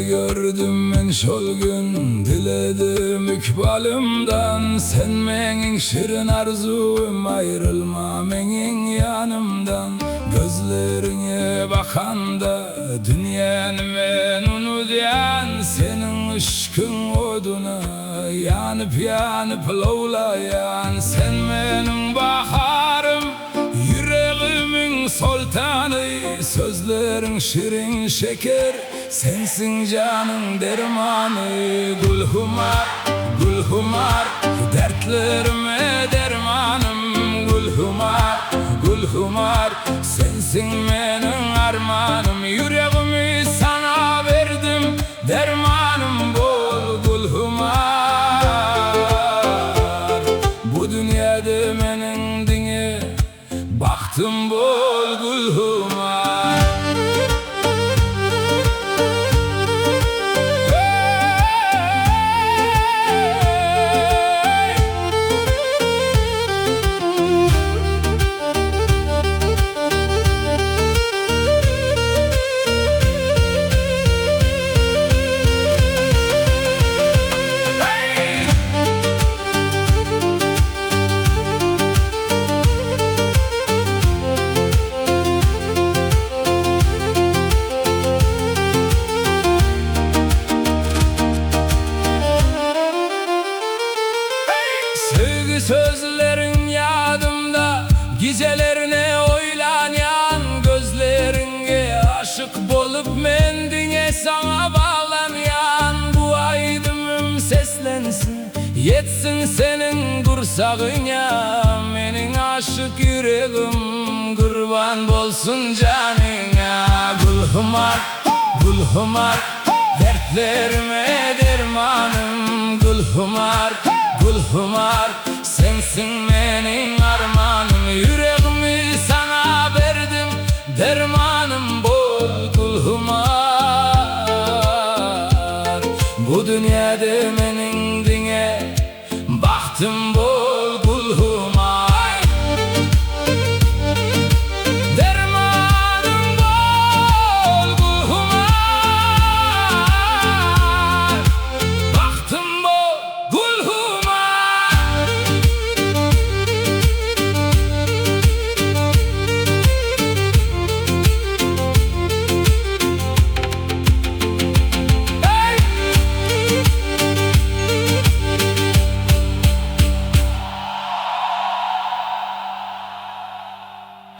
Gördüm men şol gün, diledim ikbalımdan. Sen menin şirin arzum, ayrılma menin yanımdan. Gözlerine bakanda dünyanı men unudayan, senin ışkın oduna yanıp yanıp lovlayan. Sen menin baharım, yüreğimin sultanı, sözlerin şirin şeker, sensin canın dermanı. Gülhumar, gülhumar, dertlerime dermanım. Gülhumar, gülhumar, sensin benim armanım. Yüreğimi sana verdim, dermanım bol. Gülhumar, bu dünyada menin dine baktım bol. Gülhumar, sözlerin yadımda, gecelerine oylanyan. Gözlerine aşık bolup mendine sana bağlanyan. Bu aydımım seslensin, yetsin senin kursağına. Menin aşık yüreğim kurban bolsun canına. Gülhumar, gülhumar, dertlerime dermanım. Gülhumar, gülhumar, sensin benim armanım. Yüreğimi sana verdim, dermanım bol. Gülhumar, bu dünyada menin dine baktım